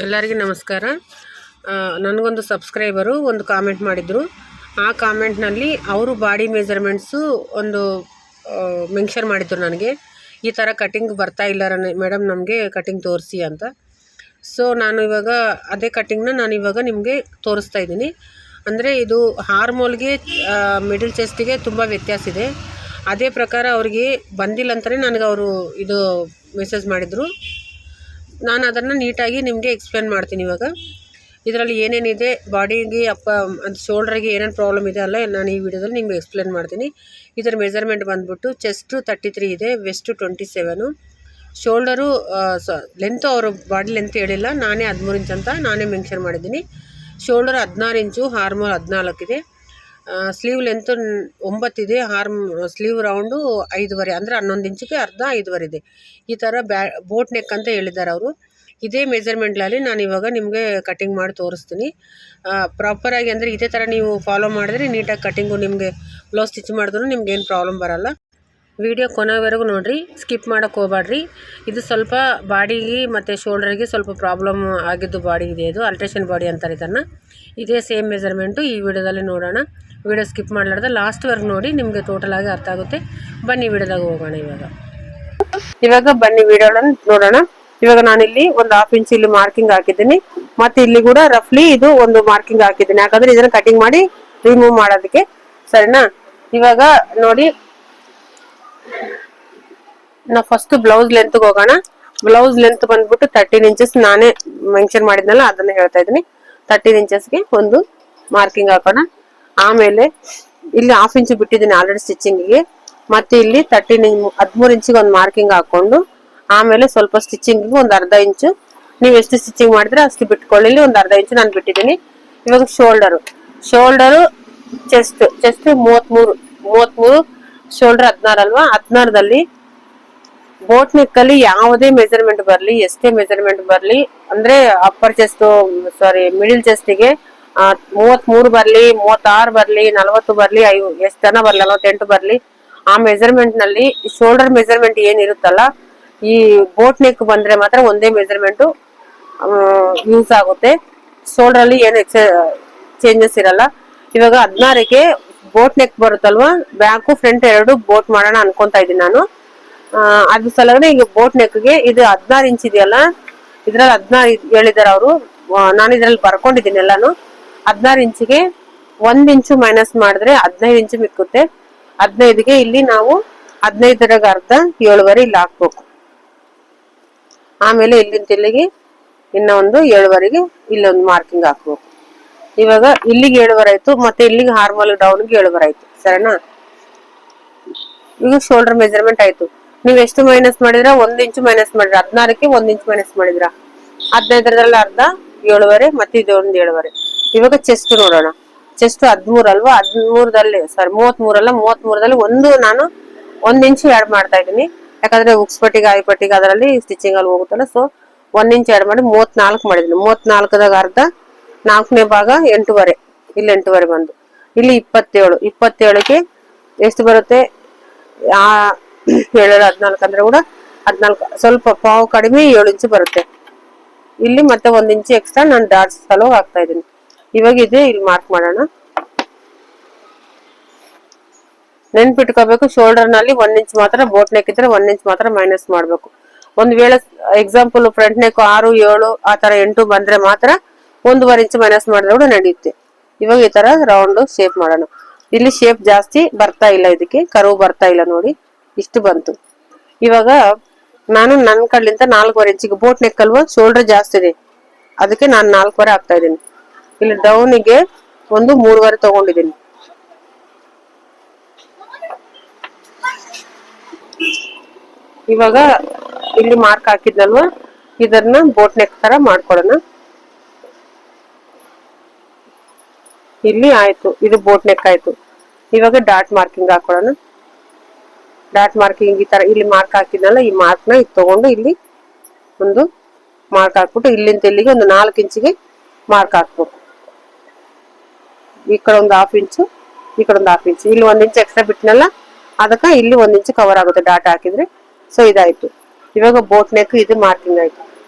ಎಲ್ಲರಿಗೂ ನಮಸ್ಕಾರ. ನನಗೊಂದು ಸಬ್ಸ್ಕ್ರೈಬರು ಒಂದು ಕಾಮೆಂಟ್ ಮಾಡಿದರು. ಆ ಕಾಮೆಂಟ್ನಲ್ಲಿ ಅವರು ಬಾಡಿ ಮೆಜರ್ಮೆಂಟ್ಸು ಒಂದು ಮೆನ್ಷನ್ ಮಾಡಿದ್ರು ನನಗೆ. ಈ ಥರ ಕಟಿಂಗ್ ಬರ್ತಾ ಇಲ್ಲ ಮೇಡಮ್, ನಮಗೆ ಕಟಿಂಗ್ ತೋರಿಸಿ ಅಂತ. ಸೊ ನಾನು ಇವಾಗ ಅದೇ ಕಟಿಂಗ್ನ ನಾನು ಇವಾಗ ನಿಮಗೆ ತೋರಿಸ್ತಾ ಇದ್ದೀನಿ. ಅಂದರೆ ಇದು ಹಾರ್ಮೋಲ್ಗೆ ಮಿಡಲ್ ಚೆಸ್ಟಿಗೆ ತುಂಬ ವ್ಯತ್ಯಾಸ ಇದೆ. ಅದೇ ಪ್ರಕಾರ ಅವ್ರಿಗೆ ಬಂದಿಲ್ಲ ಅಂತಲೇ ನನಗೆ ಅವರು ಇದು ಮೆಸೇಜ್ ಮಾಡಿದರು. ನಾನು ಅದನ್ನು ನೀಟಾಗಿ ನಿಮಗೆ ಎಕ್ಸ್ಪ್ಲೇನ್ ಮಾಡ್ತೀನಿ. ಇವಾಗ ಇದರಲ್ಲಿ ಏನೇನಿದೆ, ಬಾಡಿಗೆ ಅದು ಶೋಲ್ಡ್ರಿಗೆ ಏನೇನು ಪ್ರಾಬ್ಲಮ್ ಇದೆ ಅಲ್ಲ, ನಾನು ಈ ವಿಡಿಯೋದಲ್ಲಿ ನಿಮಗೆ ಎಕ್ಸ್ಪ್ಲೇನ್ ಮಾಡ್ತೀನಿ. ಇದರ ಮೆಜರ್ಮೆಂಟ್ ಬಂದುಬಿಟ್ಟು ಚೆಸ್ಟು 33 ಇದೆ, ವೆಸ್ಟು 27, ಶೋಲ್ಡರು ಲೆಂತು ಅವರು ಬಾಡಿ ಲೆಂತ್ ಹೇಳಿಲ್ಲ, ನಾನೇ 13 ಇಂಚ್ ಅಂತ ನಾನೇ ಮೆನ್ಷನ್ ಮಾಡಿದ್ದೀನಿ. ಶೋಲ್ಡರ್ 16 ಇಂಚು, ಹಾರ್ಮೋಲ್ 14 ಇದೆ. ಸ್ಲೀವ್ ಲೆಂತ್ 9 ಇದೆ, ಸ್ಲೀವ್ ರೌಂಡು 5.5 ಅಂದರೆ 11 ಇಂಚಿಗೆ ಅರ್ಧ 5.5 ಇದೆ. ಈ ಥರ ಬೋಟ್ ನೆಕ್ ಅಂತ ಹೇಳಿದ್ದಾರೆ ಅವರು. ಇದೇ ಮೆಜರ್ಮೆಂಟ್ನಲ್ಲಿ ನಾನು ಇವಾಗ ನಿಮಗೆ ಕಟಿಂಗ್ ಮಾಡಿ ತೋರಿಸ್ತೀನಿ ಪ್ರಾಪರಾಗಿ. ಅಂದರೆ ಇದೇ ಥರ ನೀವು ಫಾಲೋ ಮಾಡಿದ್ರೆ ನೀಟಾಗಿ ಕಟಿಂಗು ನಿಮಗೆ ಬ್ಲೌಸ್ ಸ್ಟಿಚ್ ಮಾಡಿದ್ರು ನಿಮ್ಗೇನು ಪ್ರಾಬ್ಲಮ್ ಬರೋಲ್ಲ. ವಿಡಿಯೋ ಕೊನೆವರೆಗೂ ನೋಡಿರಿ, ಸ್ಕಿಪ್ ಮಾಡೋಕ್ಕೆ ಹೋಗಬೇಡ್ರಿ. ಇದು ಸ್ವಲ್ಪ ಬಾಡಿಗೆ ಮತ್ತು ಶೋಲ್ಡರ್ಗೆ ಸ್ವಲ್ಪ ಪ್ರಾಬ್ಲಮ್ ಆಗಿದ್ದು ಬಾಡಿ ಇದೆ. ಇದು ಅಲ್ಟ್ರೇಷನ್ ಬಾಡಿ ಅಂತಾರೆ ಇದನ್ನು. ಇದೇ ಸೇಮ್ ಮೆಜರ್ಮೆಂಟು ಈ ವಿಡಿಯೋದಲ್ಲಿ ನೋಡೋಣ. ವಿಡಿಯೋ ಸ್ಕಿಪ್ ಮಾಡಲಾರ್ದೆ ಲಾಸ್ಟ್ವರೆಗೂ ನೋಡಿ, ನಿಮಗೆ ಟೋಟಲಾಗಿ ಅರ್ಥ ಆಗುತ್ತೆ. ಬನ್ನಿ ವಿಡಿಯೋದಾಗ ಹೋಗೋಣ. ಇವಾಗ ಬನ್ನಿ ವಿಡಿಯೋನ ನೋಡೋಣ. ಇವಾಗ ನಾನಿಲ್ಲಿ ಒಂದು 1/2 ಇಂಚ್ ಇಲ್ಲಿ ಮಾರ್ಕಿಂಗ್ ಹಾಕಿದ್ದೀನಿ, ಮತ್ತು ಇಲ್ಲಿ ಕೂಡ ರಫ್ಲಿ ಇದು ಒಂದು ಮಾರ್ಕಿಂಗ್ ಹಾಕಿದ್ದೀನಿ. ಯಾಕಂದರೆ ಇದನ್ನು ಕಟಿಂಗ್ ಮಾಡಿ ರಿಮೂವ್ ಮಾಡೋದಕ್ಕೆ, ಸರಿನಾ? ಇವಾಗ ನೋಡಿ, ನಾವು ಫಸ್ಟ್ ಬ್ಲೌಸ್ ಲೆಂತ್ಗೆ ಹೋಗೋಣ. ಬ್ಲೌಸ್ ಲೆಂತ್ ಬಂದ್ಬಿಟ್ಟು 13 ಇಂಚಸ್ ನಾನೇ ಮೆನ್ಷನ್ ಮಾಡಿದ್ನಲ್ಲ ಅದನ್ನ ಹೇಳ್ತಾ ಇದ್ದೀನಿ. 13 ಇಂಚಸ್ಗೆ ಒಂದು ಮಾರ್ಕಿಂಗ್ ಹಾಕೋಣ. ಆಮೇಲೆ ಇಲ್ಲಿ 1/2 ಇಂಚ್ ಬಿಟ್ಟಿದ್ದೀನಿ ಆಲ್ರೆಡಿ ಸ್ಟಿಚಿಂಗಿಗೆ. ಮತ್ತೆ ಇಲ್ಲಿ 13 ಇಂಚಿಗೆ ಒಂದು ಮಾರ್ಕಿಂಗ್ ಹಾಕೊಂಡು, ಆಮೇಲೆ ಸ್ವಲ್ಪ ಸ್ಟಿಚಿಂಗಿಗೆ ಒಂದು ಅರ್ಧ ಇಂಚು, ನೀವು ಎಷ್ಟು ಸ್ಟಿಚಿಂಗ್ ಮಾಡಿದ್ರೆ ಅಷ್ಟು ಬಿಟ್ಕೊಳ್ಳಿ. ಇಲ್ಲಿ ಒಂದು ಅರ್ಧ ಇಂಚು ನಾನು ಬಿಟ್ಟಿದ್ದೀನಿ. ಇವಾಗ ಶೋಲ್ಡರು ಚೆಸ್ಟ್ 33, ಶೋಲ್ಡರ್ 16 ಅಲ್ವಾ? 16ದಲ್ಲಿ ಬೋಟ್ ನೆಕ್ ಅಲ್ಲಿ ಯಾವುದೇ ಮೆಜರ್ಮೆಂಟ್ ಬರಲಿ, ಎಷ್ಟೇ ಮೆಜರ್ಮೆಂಟ್ ಬರಲಿ, ಅಂದ್ರೆ ಅಪ್ಪರ್ ಚೆಸ್ಟ್ ಮಿಡಿಲ್ ಚೆಸ್ಟಿಗೆ 33 ಬರಲಿ, 36 ಬರಲಿ, 40 ಬರಲಿ, ಎಷ್ಟು ಜನ ಬರಲಿ, 48 ಬರಲಿ, ಆ ಮೆಜರ್ಮೆಂಟ್ ನಲ್ಲಿ ಶೋಲ್ಡರ್ ಮೆಜರ್ಮೆಂಟ್ ಏನಿರುತ್ತಲ್ಲ, ಈ ಬೋಟ್ ನೆಕ್ ಬಂದ್ರೆ ಮಾತ್ರ ಒಂದೇ ಮೆಜರ್ಮೆಂಟ್ ಯೂಸ್ ಆಗುತ್ತೆ. ಶೋಲ್ಡರ್ ಅಲ್ಲಿ ಏನು ಚೇಂಜಸ್ ಇರಲ್ಲ. ಇವಾಗ 16ಗೆ ಬೋಟ್ ನೆಕ್ ಬರುತ್ತಲ್ವಾ, ಬ್ಯಾಕು ಫ್ರಂಟ್ ಎರಡು ಬೋಟ್ ಮಾಡೋಣ ಅನ್ಕೊಂತಾ ಇದ್ದೀನಿ ನಾನು. ಅದ್ರ ಸಲಗಡೆ ಈಗ ಬೋಟ್ ನೆಕ್ಗೆ ಇದು 16 ಇಂಚ್ ಇದೆಯಲ್ಲ, ಇದ್ರಲ್ಲಿ 16 ಹೇಳಿದಾರೆ ಅವರು. ನಾನು ಇದ್ರಲ್ಲಿ ಬರ್ಕೊಂಡಿದ್ದೀನಿ ಎಲ್ಲಾನು. 16 ಇಂಚಿಗೆ 1 ಇಂಚು ಮೈನಸ್ ಮಾಡಿದ್ರೆ 15 ಇಂಚು ಮಿಕ್ಕುತ್ತೆ. 15ಗೆ ಇಲ್ಲಿ ನಾವು 15 ಅರ್ಧ 7.5 ಇಲ್ಲಿ ಹಾಕ್ಬೇಕು. ಆಮೇಲೆ ಇಲ್ಲಿಂದ ಇಲ್ಲಿಗೆ ಇನ್ನ ಒಂದು 7.5ಗೆ ಇಲ್ಲೊಂದು ಮಾರ್ಕಿಂಗ್ ಹಾಕ್ಬೇಕು. ಇವಾಗ ಇಲ್ಲಿಗೆ 7.5 ಆಯ್ತು, ಮತ್ತೆ ಇಲ್ಲಿಗೆ ಹಾರ್ಮೋಲ್ ಡೌನ್ಗೆ 7.5 ಆಯ್ತು, ಸರಿನಾ? ಈಗ ಶೋಲ್ಡರ್ ಮೆಜರ್ಮೆಂಟ್ ಆಯ್ತು. ನೀವು ಎಷ್ಟು ಮೈನಸ್ ಮಾಡಿದ್ರ? 1 ಇಂಚು ಮೈನಸ್ ಮಾಡಿದ್ರ. 16ಕ್ಕೆ 1 ಇಂಚು ಮೈನಸ್ ಮಾಡಿದ್ರ, 15ರಲ್ಲಿ ಅರ್ಧ 7.5, ಮತ್ತೆ ಇದೊಂದು 7.5. ಇವಾಗ ಚೆಸ್ಟ್ ನೋಡೋಣ. ಚೆಸ್ಟ್ 13 ಅಲ್ವಾ? 33ರಲ್ಲಿ ನಾನು 1 ಇಂಚು ಆಡ್ ಮಾಡ್ತಾ ಇದ್ದೀನಿ. ಯಾಕಂದ್ರೆ ಉಕ್ಸ್ ಪಟ್ಟಿಗೆ ಆಯಿ ಪಟ್ಟಿಗೆ ಅದರಲ್ಲಿ ಸ್ಟಿಚಿಂಗ್ ಅಲ್ಲಿ ಹೋಗುತ್ತಲ್ಲ. ಸೊ 1 ಇಂಚ್ ಆಡ್ ಮಾಡಿ 34 ಮಾಡಿದ್ದೀನಿ. 34ದಾಗ ಅರ್ಧ 4ನೇ ಭಾಗ 8.5, ಇಲ್ಲಿ 8.5 ಬಂದು ಇಲ್ಲಿ 27ಗೆ ಎಷ್ಟು ಬರುತ್ತೆ? 7 14 ಅಂದ್ರೆ ಕೂಡ 14, ಸ್ವಲ್ಪ ಪಾವು ಕಡಿಮೆ 7 ಇಂಚು ಬರುತ್ತೆ. ಇಲ್ಲಿ ಮತ್ತೆ 1 ಇಂಚು ಎಕ್ಸ್ಟ್ರಾ ನಾನು ಡಾಟ್ಸ್ ಸಲುವಾಗಿ ಹಾಕ್ತಾ ಇದ್ದೀನಿ. ಇವಾಗ ಇದೆ ಇಲ್ಲಿ ಮಾರ್ಕ್ ಮಾಡೋಣ. ನೆನ್ಪಿಟ್ಕೋಬೇಕು, ಶೋಲ್ಡರ್ ನಲ್ಲಿ 1 ಇಂಚ್ ಮಾತ್ರ, ಬೋಟ್ ನೆಕ್ ಇದ್ರೆ 1 ಇಂಚ್ ಮಾತ್ರ ಮೈನಸ್ ಮಾಡ್ಬೇಕು. ಒಂದ್ ವೇಳೆ ಎಕ್ಸಾಂಪಲ್ ಫ್ರಂಟ್ ನೆಕ್ 6, 7 ಆ ತರ 8 ಬಂದ್ರೆ ಮಾತ್ರ 1.5 ಇಂಚ್ ಮೈನಸ್ ಮಾಡಿದ್ರೆ ಕೂಡ ನಡೆಯುತ್ತೆ. ಇವಾಗ ಈ ತರ ರೌಂಡ್ ಶೇಪ್ ಮಾಡೋಣ. ಇಲ್ಲಿ ಶೇಪ್ ಜಾಸ್ತಿ ಬರ್ತಾ ಇಲ್ಲ, ಇದಕ್ಕೆ ಕರ್ವ್ ಬರ್ತಾ ಇಲ್ಲ ನೋಡಿ, ಇಷ್ಟು ಬಂತು. ಇವಾಗ ನಾನು ನನ್ನ ಕಡ್ಲಿಂದ 4.5 ಇಂಚಿಗೆ ಬೋಟ್ ನೆಕ್ ಅಲ್ವಾ, ಶೋಲ್ಡರ್ ಜಾಸ್ತಿ ಇದೆ, ಅದಕ್ಕೆ ನಾನು 4.5 ಹಾಕ್ತಾ ಇದ್ದೀನಿ. ಇಲ್ಲಿ ಡೌನಿಗೆ ಒಂದು 3.5 ತಗೊಂಡಿದ್ದೀನಿ. ಇವಾಗ ಇಲ್ಲಿ ಮಾರ್ಕ್ ಹಾಕಿದ್ನಲ್ವಾ, ಇದನ್ನ ಬೋಟ್ ನೆಕ್ ತರ ಮಾಡ್ಕೊಳ್ಳೋಣ. ಇಲ್ಲಿ ಆಯ್ತು, ಇದು ಬೋಟ್ ನೆಕ್ ಆಯ್ತು. ಇವಾಗ ಡಾಟ್ ಮಾರ್ಕಿಂಗ್ ಹಾಕೊಳ್ಳೋಣ. ಡಾಟ್ ಮಾರ್ಕಿಂಗ್ ಈ ತರ ಇಲ್ಲಿ ಮಾರ್ಕ್ ಹಾಕಿದ್ನಲ್ಲ, ಈ ಮಾರ್ಕ್ ನ ತಗೊಂಡು ಇಲ್ಲಿ ಒಂದು ಮಾರ್ಕ್ ಹಾಕ್ಬಿಟ್ಟು ಇಲ್ಲಿಂದ ಇಲ್ಲಿಗೆ ಒಂದು 4 ಇಂಚಿಗೆ ಮಾರ್ಕ್ ಹಾಕ್ಬೇಕು. ಈ ಕಡೆ ಒಂದು 1/2 ಇಂಚು, ಈ ಕಡೆ ಒಂದು 1/2 ಇಂಚು, ಇಲ್ಲಿ 1 ಇಂಚ್ ಎಕ್ಸ್ಟ್ರಾ ಬಿಟ್ಟನಲ್ಲ, ಅದಕ್ಕೆ ಇಲ್ಲಿ 1 ಇಂಚು ಕವರ್ ಆಗುತ್ತೆ ಡಾಟ್ ಹಾಕಿದ್ರೆ. ಸೊ ಇದಾಯ್ತು. ಇವಾಗ ಬೋಟ್ ನೆಕ್ ಇದು ಮಾರ್ಕಿಂಗ್ ಆಯ್ತು.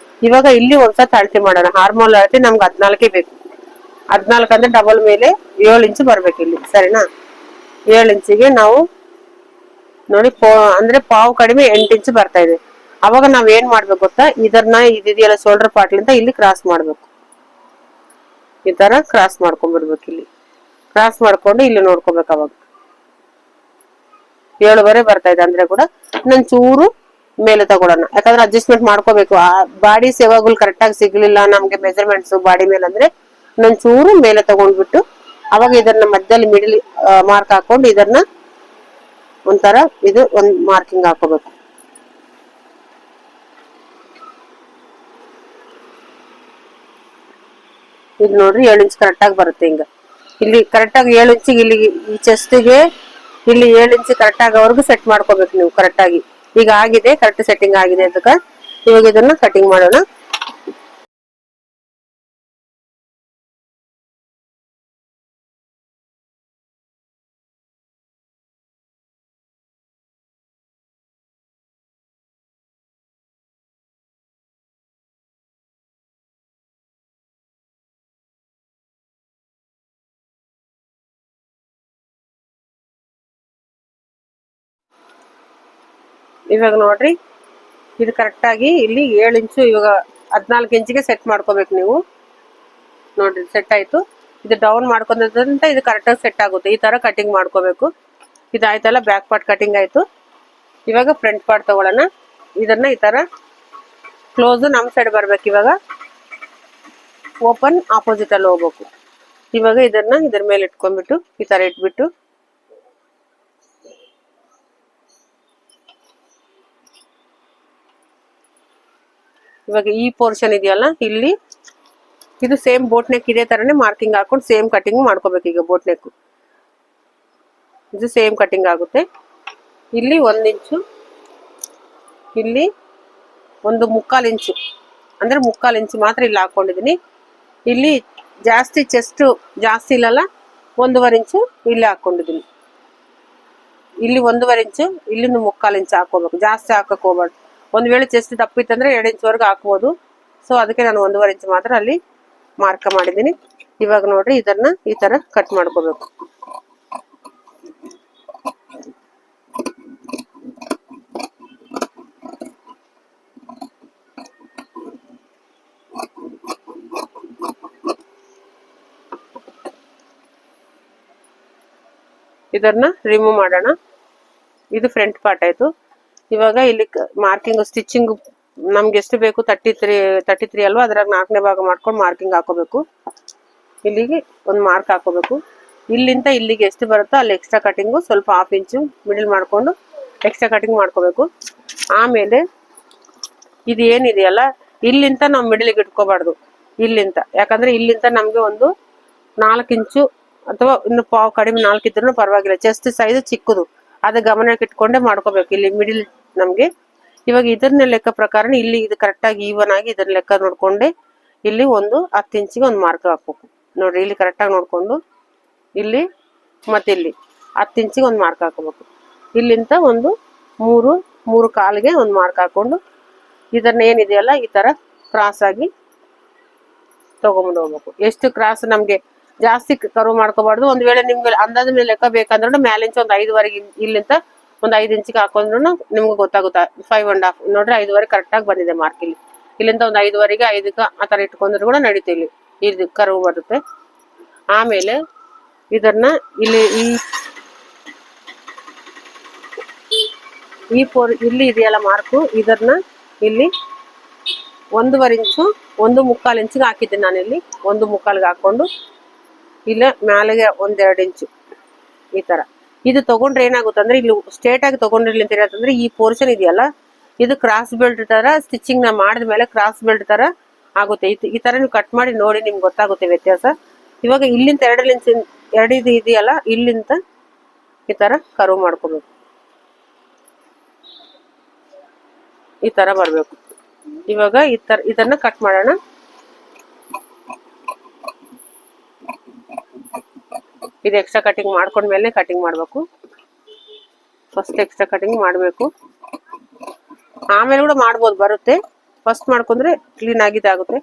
ಇವಾಗ ಇಲ್ಲಿ ಒಂದ್ಸತಿ ಅಳತೆ ಮಾಡೋಣ. ಹಾರ್ಮೋಲ್ ಅಳತೆ ನಮ್ಗೆ 14 ಬೇಕು. 14 ಅಂದ್ರೆ ಡಬಲ್ ಮೇಲೆ 7 ಇಂಚು ಬರ್ಬೇಕು ಇಲ್ಲಿ, ಸರಿನಾ? 7 ಇಂಚಿಗೆ ನಾವು ನೋಡಿ ಅಂದ್ರೆ ಪಾವು ಕಡಿಮೆ 8 ಇಂಚು ಬರ್ತಾ ಇದೆ. ಅವಾಗ ನಾವ್ ಏನ್ ಮಾಡ್ಬೇಕು ಗೊತ್ತಾ, ಇದೆಯಲ್ಲ ಶೋಲ್ಡರ್ ಪಾರ್ಟ್ಲಿಂದ ಇಲ್ಲಿ ಕ್ರಾಸ್ ಮಾಡ್ಬೇಕು. ಈ ತರ ಕ್ರಾಸ್ ಮಾಡ್ಕೊಂಡ್ಬಿಡ್ಬೇಕು. ಇಲ್ಲಿ ಕ್ರಾಸ್ ಮಾಡ್ಕೊಂಡು ಇಲ್ಲಿ ನೋಡ್ಕೋಬೇಕು. ಅವಾಗ 7.5 ಬರ್ತಾ ಇದೆ ಅಂದ್ರೆ ಕೂಡ ಇನ್ನೊಂದ್ ಚೂರು ಮೇಲೆ ತಗೊಳೋಣ. ಯಾಕಂದ್ರೆ ಅಡ್ಜಸ್ಟ್ಮೆಂಟ್ ಮಾಡ್ಕೋಬೇಕು. ಆ ಬಾಡೀಸ್ ಯಾವಾಗಲೂ ಕರೆಕ್ಟ್ ಆಗಿ ಸಿಗ್ಲಿಲ್ಲ ನಮ್ಗೆ ಮೆಜರ್ಮೆಂಟ್ಸ್ ಬಾಡಿ ಮೇಲೆ ಅಂದ್ರೆ ಇನ್ನೊಂದ್ ಚೂರು ಮೇಲೆ ತಗೊಂಡ್ಬಿಟ್ಟು ಅವಾಗ ಇದನ್ನ ಮಧ್ಯದಲ್ಲಿ ಮಿಡಿಲ್ ಮಾರ್ಕ್ ಹಾಕೊಂಡು ಇದನ್ನ ಒಂಥರ ಇದು ಒಂದ್ ಮಾರ್ಕಿಂಗ್ ಹಾಕೋಬೇಕು. ಇದು ನೋಡ್ರಿ 7 ಇಂಚ್ ಕರೆಕ್ಟ್ ಆಗಿ ಬರುತ್ತೆ. ಹಿಂಗ ಇಲ್ಲಿ ಕರೆಕ್ಟ್ ಆಗಿ 7 ಇಂಚಿಗೆ ಇಲ್ಲಿ ಈ ಚೆಸ್ಟ್ಗೆ ಇಲ್ಲಿ 7 ಇಂಚ್ ಕರೆಕ್ಟ್ ಆಗೋವರೆಗೂ ಸೆಟ್ ಮಾಡ್ಕೋಬೇಕು ನೀವು ಕರೆಕ್ಟ್ ಆಗಿ. ಈಗ ಆಗಿದೆ, ಕರೆಕ್ಟ್ ಸೆಟ್ಟಿಂಗ್ ಆಗಿದೆ. ಅದಕ್ಕೆ ಇವಾಗ ಇದನ್ನ ಕಟಿಂಗ್ ಮಾಡೋಣ. ಇವಾಗ ನೋಡ್ರಿ ಇದು ಕರೆಕ್ಟ್ ಆಗಿ ಇಲ್ಲಿ 7 ಇಂಚು ಇವಾಗ 14 ಇಂಚಿಗೆ ಸೆಟ್ ಮಾಡ್ಕೋಬೇಕು ನೀವು. ನೋಡ್ರಿ ಸೆಟ್ ಆಯ್ತು. ಇದು ಡೌನ್ ಮಾಡ್ಕೊಂಡ್ರಂತ ಇದು ಕರೆಕ್ಟ್ ಆಗಿ ಸೆಟ್ ಆಗುತ್ತೆ. ಈ ತರ ಕಟಿಂಗ್ ಮಾಡ್ಕೋಬೇಕು. ಇದಾಯ್ತಲ್ಲ, ಬ್ಯಾಕ್ ಪಾರ್ಟ್ ಕಟಿಂಗ್ ಆಯ್ತು. ಇವಾಗ ಫ್ರಂಟ್ ಪಾರ್ಟ್ ತಗೊಳ್ಳೋಣ. ಇದನ್ನ ಈ ತರ ಕ್ಲೋಸ್ ನಮ್ ಸೈಡ್ ಬರ್ಬೇಕು. ಇವಾಗ ಓಪನ್ ಆಪೋಸಿಟ್ ಅಲ್ಲಿ ಹೋಗ್ಬೇಕು. ಇವಾಗ ಇದನ್ನ ಇದ್ರ ಮೇಲೆ ಇಟ್ಕೊಂಡ್ಬಿಟ್ಟು ಈ ತರ ಇಟ್ಬಿಟ್ಟು ಇವಾಗ ಈ ಪೋರ್ಷನ್ ಇದೆಯಲ್ಲ ಇಲ್ಲಿ ಇದು ಸೇಮ್ ಬೋಟ್ ನೆಕ್ ಇದೇ ತರನೇ ಮಾರ್ಕಿಂಗ್ ಹಾಕೊಂಡು ಸೇಮ್ ಕಟಿಂಗ್ ಮಾಡ್ಕೋಬೇಕು. ಈಗ ಬೋಟ್ ನೆಕ್ ಇದು ಸೇಮ್ ಕಟಿಂಗ್ ಆಗುತ್ತೆ. ಇಲ್ಲಿ 1 ಇಂಚು, ಇಲ್ಲಿ 1.25 ಇಂಚು ಅಂದ್ರೆ 1/4 ಇಂಚು ಮಾತ್ರ ಇಲ್ಲಿ ಹಾಕೊಂಡಿದೀನಿ. ಇಲ್ಲಿ ಜಾಸ್ತಿ ಚೆಸ್ಟ್ ಜಾಸ್ತಿ ಇಲ್ಲಲ್ಲ, 1.5 ಇಂಚು ಇಲ್ಲಿ ಹಾಕೊಂಡಿದೀನಿ. ಇಲ್ಲಿ 1.5 ಇಂಚು, ಇಲ್ಲಿ 1/4 ಇಂಚು ಹಾಕೋಬೇಕು. ಜಾಸ್ತಿ ಹಾಕಕ್ ಹೋಗ್ಬಾರ್ದು. ಒಂದ್ ವೇಳೆ ಚೆಸ್ಟ್ ತಪ್ಪಿತ್ತಂದ್ರೆ 2 ಇಂಚ್ವರೆಗೂ ಹಾಕ್ಬೋದು. ಸೊ ಅದಕ್ಕೆ ನಾನು 1.5 ಇಂಚು ಮಾತ್ರ ಅಲ್ಲಿ ಮಾರ್ಕ್ ಮಾಡಿದ್ದೀನಿ. ಇವಾಗ ನೋಡ್ರಿ ಇದನ್ನ ಈ ತರ ಕಟ್ ಮಾಡ್ಕೋಬೇಕು. ಇದನ್ನ ರಿಮೂವ್ ಮಾಡೋಣ. ಇದು ಫ್ರಂಟ್ ಪಾರ್ಟ್ ಆಯ್ತು. ಇವಾಗ ಇಲ್ಲಿ ಮಾರ್ಕಿಂಗ್ ಸ್ಟಿಚಿಂಗ್ ನಮ್ಗೆ ಎಷ್ಟು ಬೇಕು 33 ಅಲ್ವಾ, ಅದ್ರಾಗ 4ನೇ ಭಾಗ ಮಾಡ್ಕೊಂಡು ಮಾರ್ಕಿಂಗ್ ಹಾಕೋಬೇಕು. ಇಲ್ಲಿಗೆ ಒಂದು ಮಾರ್ಕ್ ಹಾಕೋಬೇಕು. ಇಲ್ಲಿಂದ ಇಲ್ಲಿಗೆ ಎಷ್ಟು ಬರುತ್ತೋ ಅಲ್ಲಿ ಎಕ್ಸ್ಟ್ರಾ ಕಟಿಂಗು ಸ್ವಲ್ಪ 1/2 ಇಂಚು ಮಿಡಲ್ ಮಾಡ್ಕೊಂಡು ಎಕ್ಸ್ಟ್ರಾ ಕಟಿಂಗ್ ಮಾಡ್ಕೋಬೇಕು. ಆಮೇಲೆ ಇದು ಏನಿದೆಯಲ್ಲ ಇಲ್ಲಿಂದ ನಾವು ಮಿಡಲಿಗೆ ಇಟ್ಕೋಬಾರ್ದು, ಇಲ್ಲಿಂದ. ಯಾಕಂದ್ರೆ ಇಲ್ಲಿಂದ ನಮ್ಗೆ ಒಂದು 4 ಇಂಚು ಅಥವಾ ಇನ್ನು ಪಾವು ಕಡಿಮೆ 4 ಇದ್ರೂ ಪರವಾಗಿಲ್ಲ. ಚೆಸ್ಟ್ ಸೈಜ್ ಚಿಕ್ಕದು, ಅದು ಗಮನಕ್ಕೆ ಇಟ್ಕೊಂಡೆ ಮಾಡ್ಕೋಬೇಕು. ಇಲ್ಲಿ ಮಿಡಿಲ್ ನಮ್ಗೆ ಇವಾಗ ಇದನ್ನ ಲೆಕ್ಕ ಪ್ರಕಾರ ಇಲ್ಲಿ ಇದು ಕರೆಕ್ಟ್ ಆಗಿ ಈವನ್ ಆಗಿ ಇದನ್ನ ಲೆಕ್ಕ ನೋಡ್ಕೊಂಡೆ ಇಲ್ಲಿ ಒಂದು 10 ಇಂಚಿಗೆ ಒಂದು ಮಾರ್ಕ್ ಹಾಕ್ಬೇಕು. ನೋಡ್ರಿ ಇಲ್ಲಿ ಕರೆಕ್ಟ್ ಆಗಿ ನೋಡ್ಕೊಂಡು ಇಲ್ಲಿ ಮತ್ತೆ ಇಲ್ಲಿ 10 ಇಂಚಿಗೆ ಒಂದು ಮಾರ್ಕ್ ಹಾಕೋಬೇಕು. ಇಲ್ಲಿಂದ ಒಂದು 3 ಕಾಲಿಗೆ ಒಂದು ಮಾರ್ಕ್ ಹಾಕೊಂಡು ಇದನ್ನ ಏನಿದೆಯಲ್ಲ ಈ ತರ ಕ್ರಾಸ್ ಆಗಿ ತಗೊಂಡು ಹೋಗ್ಬೇಕು. ಎಷ್ಟು ಕ್ರಾಸ್ ನಮ್ಗೆ ಜಾಸ್ತಿ ಕರ್ವ್ ಮಾಡ್ಕೋಬಾರ್ದು. ಒಂದ್ ವೇಳೆ ನಿಮ್ಗೆ ಅಂದಾಜ್ ಮೇಲೆ ಲೆಕ್ಕ ಬೇಕಂದ್ರೆ ಮ್ಯಾಲಿಂಚ ಒಂದು 5ವರೆಗೆ ಇಲ್ಲಿಂದ ಒಂದು 5 ಇಂಚಿಗೆ ಹಾಕೊಂಡ್ರು ನಿಮ್ಗೆ ಗೊತ್ತಾಗುತ್ತೆ. 5.5 ನೋಡ್ರಿ 5ವರೆಗೆ ಕರೆಕ್ಟ್ ಆಗಿ ಬಂದಿದೆ ಮಾರ್ಕ್. ಇಲ್ಲಿಂದ ಒಂದು 5ವರೆಗೆ 5ಕ್ಕೆ ಆ ತರ ಇಟ್ಕೊಂಡ್ರು ಕೂಡ ನಡೀತಿ. ಇಲ್ಲಿ ಕರ್ವ್ ಬರುತ್ತೆ. ಆಮೇಲೆ ಇದನ್ನ ಇಲ್ಲಿ ಇಲ್ಲಿ ಇದೆಯಲ್ಲ ಮಾರ್ಕು, ಇದನ್ನ ಇಲ್ಲಿ 1.5 ಇಂಚು 1/4 ಇಂಚಿಗೆ ಹಾಕಿದ್ದೀನಿ ನಾನು. ಇಲ್ಲಿ 1/4ಗೆ ಹಾಕೊಂಡು ಇಲ್ಲ ಮ್ಯಾಲೆಗೆ 1-2 ಇಂಚು ಈ ತರ ಇದು ತಗೊಂಡ್ರೆ ಏನಾಗುತ್ತೆ ಅಂದ್ರೆ ಇಲ್ಲಿ ಸ್ಟ್ರೇಟ್ ಆಗಿ ತಗೊಂಡಿರ್ಲಿ ಅಂತ ಏನಂತಂದ್ರೆ ಈ ಪೋರ್ಷನ್ ಇದೆಯಲ್ಲ ಇದು ಕ್ರಾಸ್ ಬೆಲ್ಟ್ ತರ ಸ್ಟಿಚಿಂಗ್ ನ ಮಾಡಿದ್ಮೇಲೆ ಕ್ರಾಸ್ ಬೆಲ್ಟ್ ತರ ಆಗುತ್ತೆ. ಈ ತರ ನೀವು ಕಟ್ ಮಾಡಿ ನೋಡಿ, ನಿಮ್ಗೆ ಗೊತ್ತಾಗುತ್ತೆ ವ್ಯತ್ಯಾಸ. ಇವಾಗ ಇಲ್ಲಿಂದ 2 ಇಂಚ್ ಇದು ಇದೆಯಲ್ಲ ಇಲ್ಲಿಂದ ಈ ತರ ಕರ್ವ್ ಮಾಡ್ಕೋಬೇಕು. ಈ ತರ ಬರ್ಬೇಕು. ಇವಾಗ ಇದನ್ನ ಕಟ್ ಮಾಡೋಣ. ಇದು ಎಕ್ಸ್ಟ್ರಾ ಕಟಿಂಗ್ ಮಾಡ್ಕೊಂಡ್ಮೇಲೆ ಕಟಿಂಗ್ ಮಾಡ್ಬೇಕು. ಫಸ್ಟ್ ಎಕ್ಸ್ಟ್ರಾ ಕಟಿಂಗ್ ಮಾಡಬೇಕು, ಆಮೇಲೆ ಕೂಡ ಮಾಡ್ಬೋದು, ಬರುತ್ತೆ. ಫಸ್ಟ್ ಮಾಡ್ಕೊಂಡ್ರೆ ಕ್ಲೀನ್ ಆಗಿದ್ದಾಗುತ್ತೆ.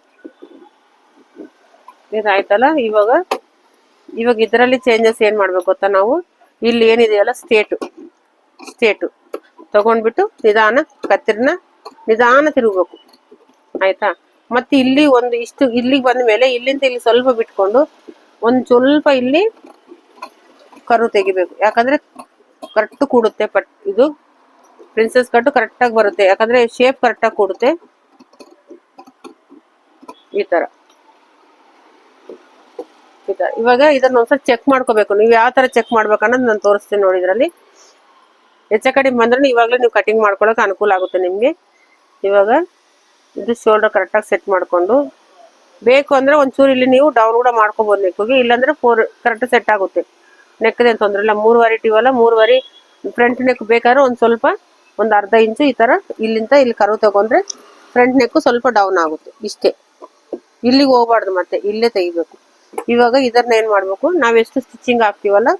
ಇದಾಯ್ತಲ್ಲ, ಇವಾಗ ಇದರಲ್ಲಿ ಚೇಂಜಸ್ ಏನು ಮಾಡ್ಬೇಕು ಗೊತ್ತಾ, ನಾವು ಇಲ್ಲಿ ಏನಿದೆಯಲ್ಲ ಸ್ಟೇಟು ತಗೊಂಡ್ಬಿಟ್ಟು ನಿಧಾನ ಕತ್ತಿರನ್ನ ನಿಧಾನ ತಿರುಗಬೇಕು, ಆಯ್ತಾ. ಮತ್ತೆ ಇಲ್ಲಿ ಒಂದು ಇಷ್ಟು ಇಲ್ಲಿಗೆ ಬಂದ ಮೇಲೆ ಇಲ್ಲಿಂದ ಇಲ್ಲಿ ಸ್ವಲ್ಪ ಬಿಟ್ಕೊಂಡು ಒಂದು ಸ್ವಲ್ಪ ಇಲ್ಲಿ ಕರು ತೆಗಿಬೇಕು. ಯಾಕಂದ್ರೆ ಕರೆಕ್ಟ್ ಕೂಡುತ್ತೆ ಇದು ಪ್ರಿನ್ಸೆಸ್ ಕಟ್ಟು ಕರೆಕ್ಟಾಗಿ ಬರುತ್ತೆ, ಯಾಕಂದ್ರೆ ಶೇಪ್ ಕರೆಕ್ಟಾಗಿ ಕೂಡುತ್ತೆ. ಈ ತರ ಇವಾಗ ಇದನ್ನ ಒಂದ್ಸಲ ಚೆಕ್ ಮಾಡ್ಕೋಬೇಕು. ನೀವು ಯಾವ ತರ ಚೆಕ್ ಮಾಡ್ಬೇಕನ್ನೋದು ನಾನು ತೋರಿಸ್ತೀನಿ ನೋಡಿ. ಇದರಲ್ಲಿ ಹೆಚ್ಚ ಕಡಿಮೆ ಬಂದ್ರೆ ಇವಾಗಲೇ ನೀವು ಕಟಿಂಗ್ ಮಾಡ್ಕೊಳಕ್ ಅನುಕೂಲ ಆಗುತ್ತೆ ನಿಮ್ಗೆ. ಇವಾಗ ಇದು ಶೋಲ್ಡರ್ ಕರೆಕ್ಟಾಗಿ ಸೆಟ್ ಮಾಡ್ಕೊಂಡು, ಬೇಕು ಅಂದ್ರೆ ಒಂಚೂರು ಇಲ್ಲಿ ನೀವು ಡೌನ್ ಕೂಡ ಮಾಡ್ಕೋಬಹುದು ನೆಕ್ಗೆ, ಇಲ್ಲಾಂದ್ರೆ 4 ಕರೆಕ್ಟ್ ಸೆಟ್ ಆಗುತ್ತೆ. ನೆಕ್ದೇನು ತೊಂದ್ರೆ ಇಲ್ಲ. 3 ಇಟ್ಟಿವಲ್ಲ, 3 ಫ್ರಂಟ್ ನೆಕ್ ಬೇಕಾದ್ರೆ ಒಂದು ಅರ್ಧ ಇಂಚು ಈ ತರ ಇಲ್ಲಿಂದ ಇಲ್ಲಿ ಕರು ತಗೊಂಡ್ರೆ ಫ್ರಂಟ್ ನೆಕ್ ಸ್ವಲ್ಪ ಡೌನ್ ಆಗುತ್ತೆ. ಇಷ್ಟೇ, ಇಲ್ಲಿಗೆ ಹೋಗ್ಬಾರ್ದು, ಮತ್ತೆ ಇಲ್ಲೇ ತೆಗಿಬೇಕು. ಇವಾಗ ಇದನ್ನ ಏನ್ ಮಾಡ್ಬೇಕು, ನಾವೆಷ್ಟು ಸ್ಟಿಚಿಂಗ್ ಹಾಕ್ತೀವಲ್ಲ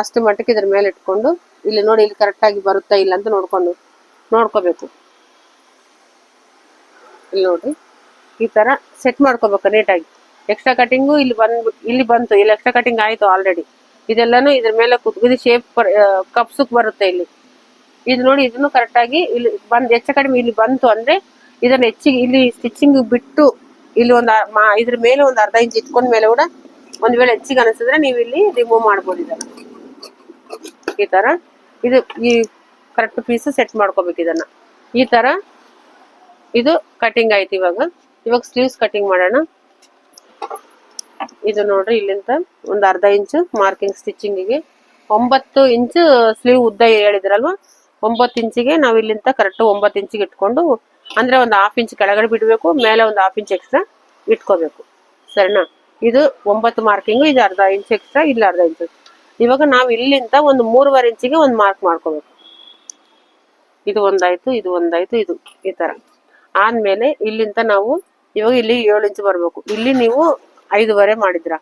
ಅಷ್ಟು ಮಟ್ಟಕ್ಕೆ ಇದ್ರ ಮೇಲೆ ಇಟ್ಕೊಂಡು ಇಲ್ಲಿ ನೋಡಿ, ಇಲ್ಲಿ ಕರೆಕ್ಟಾಗಿ ಬರುತ್ತಾ ಇಲ್ಲ ಅಂತ ನೋಡ್ಕೋಬೇಕು. ಇಲ್ಲಿ ನೋಡ್ರಿ, ಈ ತರ ಸೆಟ್ ಮಾಡ್ಕೋಬೇಕು ನೀಟಾಗಿ. ಎಕ್ಸ್ಟ್ರಾ ಕಟಿಂಗು ಇಲ್ಲಿ ಬಂತು, ಇಲ್ಲಿ ಎಕ್ಸ್ಟ್ರಾ ಕಟಿಂಗ್ ಆಯ್ತು ಆಲ್ರೆಡಿ. ಇದೆಲ್ಲಾನು ಇದ್ರ ಮೇಲೆ ಕುತ್ಕಿದ ಶೇಪ್ ಕಪ್ಸಕ್ ಬರುತ್ತೆ ಇಲ್ಲಿ. ಇದು ನೋಡಿ, ಇದನ್ನು ಕರೆಕ್ಟಾಗಿ ಇಲ್ಲಿ ಹೆಚ್ಚ ಕಡಿಮೆ ಇಲ್ಲಿ ಬಂತು ಅಂದ್ರೆ ಇದನ್ನ ಹೆಚ್ಚಿಗೆ ಇಲ್ಲಿ ಸ್ಟಿಚಿಂಗ್ ಬಿಟ್ಟು ಇಲ್ಲಿ ಇದ್ರ ಮೇಲೆ ಒಂದು ಅರ್ಧ ಇಂಚ್ ಇಟ್ಕೊಂಡ ಮೇಲೆ ಕೂಡ ಒಂದ್ ವೇಳೆ ಹೆಚ್ಚಿಗೆ ಅನಿಸಿದ್ರೆ ನೀವು ಇಲ್ಲಿ ರಿಮೂವ್ ಮಾಡ್ಬೋದು. ಇದನ್ನ ಈ ತರ ಈ ಕರೆಕ್ಟ್ ಪೀಸ್ ಸೆಟ್ ಮಾಡ್ಕೋಬೇಕು. ಇದನ್ನ ಈ ತರ ಇದು ಕಟಿಂಗ್ ಆಯ್ತು. ಇವಾಗ ಸ್ಲೀವ್ಸ್ ಕಟಿಂಗ್ ಮಾಡೋಣ. ಇದು ನೋಡ್ರಿ, ಇಲ್ಲಿಂದ ಒಂದು ಅರ್ಧ ಇಂಚು ಮಾರ್ಕಿಂಗ್ ಸ್ಟಿಚಿಂಗಿಗೆ 9 ಇಂಚು ಸ್ಲೀವ್ ಉದ್ದ ಹೇಳಿದ್ರಲ್ವಾ, 9 ಇಂಚಿಗೆ ನಾವು ಇಲ್ಲಿಂದ ಕರೆಕ್ಟ್ 9 ಇಂಚಿಗೆ ಇಟ್ಕೊಂಡು, ಅಂದ್ರೆ ಒಂದು 1/2 ಇಂಚ್ ಕೆಳಗಡೆ ಬಿಡಬೇಕು, ಮೇಲೆ ಒಂದು 1/2 ಇಂಚ್ ಎಕ್ಸ್ಟ್ರಾ ಇಟ್ಕೋಬೇಕು. ಸರಿನಾ? ಇದು 9 ಮಾರ್ಕಿಂಗು, ಇದು ಅರ್ಧ ಇಂಚ್ ಎಕ್ಸ್ಟ್ರಾ, ಇಲ್ಲಿ ಅರ್ಧ ಇಂಚ್. ಇವಾಗ ನಾವು ಇಲ್ಲಿಂದ ಒಂದು 3.5 ಇಂಚಿಗೆ ಒಂದು ಮಾರ್ಕ್ ಮಾಡ್ಕೋಬೇಕು. ಇದು ಒಂದಾಯ್ತು, ಇದು ಒಂದಾಯ್ತು, ಇದು ಈ ತರ ಆದ್ಮೇಲೆ ಇಲ್ಲಿಂದ ನಾವು ಇವಾಗ ಇಲ್ಲಿ 7 ಇಂಚ್ ಬರ್ಬೇಕು. ಇಲ್ಲಿ ನೀವು 5.5 ಮಾಡಿದ್ರ,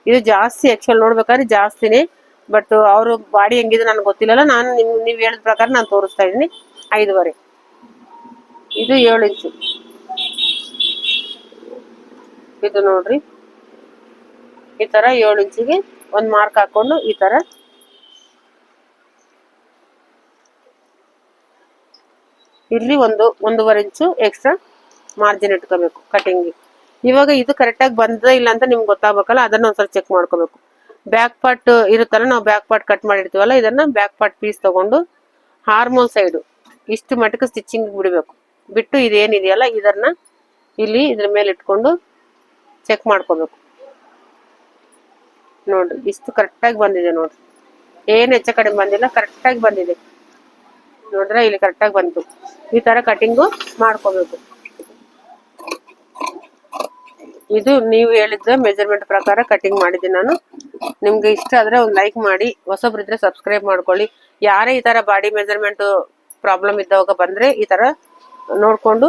ಇದು ಜಾಸ್ತಿ ಆಕ್ಚುಲ್ ನೋಡ್ಬೇಕಾದ್ರೆ ಜಾಸ್ತಿನೇ, ಬಟ್ ಅವ್ರ ಬಾಡಿ ಹೆಂಗಿದೆ ನನ್ಗೆ ಗೊತ್ತಿಲ್ಲಲ್ಲ. ನಾನು ನೀವು ಹೇಳಿದ ಪ್ರಕಾರ ನಾನು ತೋರಿಸ್ತಾ ಇದ್ದೀನಿ 5.5. ಇದು 7 ಇಂಚು. ಇದು ನೋಡ್ರಿ, ಈ ತರ 7 ಇಂಚಿಗೆ ಒಂದು ಮಾರ್ಕ್ ಹಾಕೊಂಡು ಈ ತರ ಇಲ್ಲಿ 1.5 ಇಂಚು ಎಕ್ಸ್ಟ್ರಾ ಮಾರ್ಜಿನ್ ಇಟ್ಕೋಬೇಕು ಕಟಿಂಗ್. ಇವಾಗ ಇದು ಕರೆಕ್ಟಾಗಿ ಬಂದ ಇಲ್ಲ ಅಂತ ನಿಮ್ಗೆ ಗೊತ್ತಾಗಬೇಕಲ್ಲ, ಅದನ್ನ ಒಂದ್ಸಲ ಚೆಕ್ ಮಾಡ್ಕೋಬೇಕು. ಬ್ಯಾಕ್ ಪಾರ್ಟ್ ಇರುತ್ತಲ್ಲ, ನಾವು ಬ್ಯಾಕ್ ಪಾರ್ಟ್ ಕಟ್ ಮಾಡಿರ್ತೀವಲ್ಲ, ಇದನ್ನ ಬ್ಯಾಕ್ ಪಾರ್ಟ್ ಪೀಸ್ ತಗೊಂಡು ಹಾರ್ಮೋನ್ ಸೈಡು ಇಷ್ಟು ಮಟ್ಟಕ್ಕೆ ಸ್ಟಿಚಿಂಗ್ ಬಿಡಬೇಕು. ಬಿಟ್ಟು ಇದೇನಿದೆಯಲ್ಲ ಇದನ್ನ ಇಲ್ಲಿ ಇದ್ರ ಮೇಲೆ ಇಟ್ಕೊಂಡು ಚೆಕ್ ಮಾಡ್ಕೋಬೇಕು. ನೋಡ್ರಿ, ಇಷ್ಟು ಕರೆಕ್ಟಾಗಿ ಬಂದಿದೆ ನೋಡ್ರಿ, ಏನು ಹೆಚ್ಚ ಕಡಿಮೆ ಬಂದಿಲ್ಲ, ಕರೆಕ್ಟಾಗಿ ಬಂದಿದೆ ನೋಡ್ರ. ಇಲ್ಲಿ ಕರೆಕ್ಟಾಗಿ ಬಂತು. ಈ ತರ ಕಟಿಂಗು ಮಾಡ್ಕೋಬೇಕು. ಇದು ನೀವು ಹೇಳಿದ ಮೆಜರ್ಮೆಂಟ್ ಪ್ರಕಾರ ಕಟಿಂಗ್ ಮಾಡಿದ್ದೀನಿ ನಾನು. ನಿಮ್ಗೆ ಇಷ್ಟ ಆದ್ರೆ ಒಂದು ಲೈಕ್ ಮಾಡಿ, ಹೊಸಬ್ರಿದ್ರೆ ಸಬ್ಸ್ಕ್ರೈಬ್ ಮಾಡ್ಕೊಳ್ಳಿ. ಯಾರೇ ಈ ತರ ಬಾಡಿ ಮೆಜರ್ಮೆಂಟ್ ಪ್ರಾಬ್ಲಮ್ ಇದ್ದವಾಗ ಬಂದ್ರೆ ಈ ತರ ನೋಡ್ಕೊಂಡು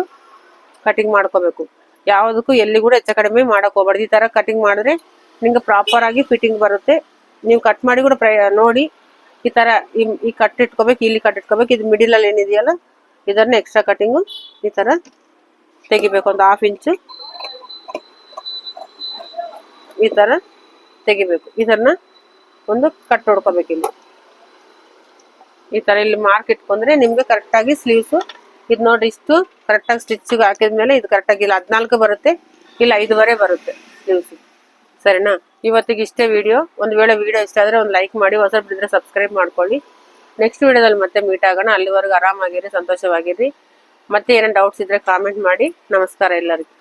ಕಟಿಂಗ್ ಮಾಡ್ಕೋಬೇಕು. ಯಾವುದಕ್ಕೂ ಎಲ್ಲಿ ಕೂಡ ಹೆಚ್ಚ ಕಡಿಮೆ ಮಾಡಕ್ ಹೋಗ್ಬಾರ್ದು. ಈ ತರ ಕಟಿಂಗ್ ಮಾಡಿದ್ರೆ ನಿಮ್ಗೆ ಪ್ರಾಪರ್ ಆಗಿ ಫಿಟ್ಟಿಂಗ್ ಬರುತ್ತೆ. ನೀವು ಕಟ್ ಮಾಡಿ ಕೂಡ ನೋಡಿ ಈ ತರ ಈ ಕಟ್ ಇಟ್ಕೋಬೇಕು, ಇಲ್ಲಿ ಕಟ್ ಇಟ್ಕೋಬೇಕು. ಇದು ಮಿಡಿಲ್ ಅಲ್ಲಿ ಏನಿದೆಯಲ್ಲ ಇದನ್ನ ಎಕ್ಸ್ಟ್ರಾ ಕಟಿಂಗು ಈ ತರ ತೆಗಿಬೇಕು. ಒಂದು 1/2 ಇಂಚು ಈ ತರ ತೆಗಿಬೇಕು. ಇದನ್ನ ಒಂದು ಕಟ್ ಹೊಡ್ಕೋಬೇಕು. ಇಲ್ಲಿ ಈ ತರ ಇಲ್ಲಿ ಮಾರ್ಕ್ ಇಟ್ಕೊಂಡ್ರೆ ನಿಮ್ಗೆ ಕರೆಕ್ಟ್ ಆಗಿ ಸ್ಲೀವ್ಸ್ ಇದು ನೋಡ್ರಿ, ಇಷ್ಟು ಕರೆಕ್ಟ್ ಆಗಿ ಸ್ಟಿಚ್ ಹಾಕಿದ್ಮೇಲೆ ಇದು ಕರೆಕ್ಟ್ ಆಗಿ ಇಲ್ಲಿ 14 ಬರುತ್ತೆ, ಇಲ್ಲಿ 5.5 ಬರುತ್ತೆ ಸ್ಲೀವ್ಸ್. ಸರಿನಾ? ಇವತ್ತಿಗೆ ಇಷ್ಟೇ ವಿಡಿಯೋ. ಒಂದು ವೇಳೆ ವಿಡಿಯೋ ಇಷ್ಟ ಆದರೆ ಒಂದು ಲೈಕ್ ಮಾಡಿ, ಹೊಸಬ್ರಿದ್ರೆ ಸಬ್ಸ್ಕ್ರೈಬ್ ಮಾಡ್ಕೊಳ್ಳಿ. ನೆಕ್ಸ್ಟ್ ವಿಡಿಯೋದಲ್ಲಿ ಮತ್ತೆ ಮೀಟ್ ಆಗೋಣ. ಅಲ್ಲಿವರೆಗೂ ಆರಾಮಾಗಿರಿ, ಸಂತೋಷವಾಗಿರಿ. ಮತ್ತೆ ಏನೇನು ಡೌಟ್ಸ್ ಇದ್ರೆ ಕಾಮೆಂಟ್ ಮಾಡಿ. ನಮಸ್ಕಾರ ಎಲ್ಲರಿಗೂ.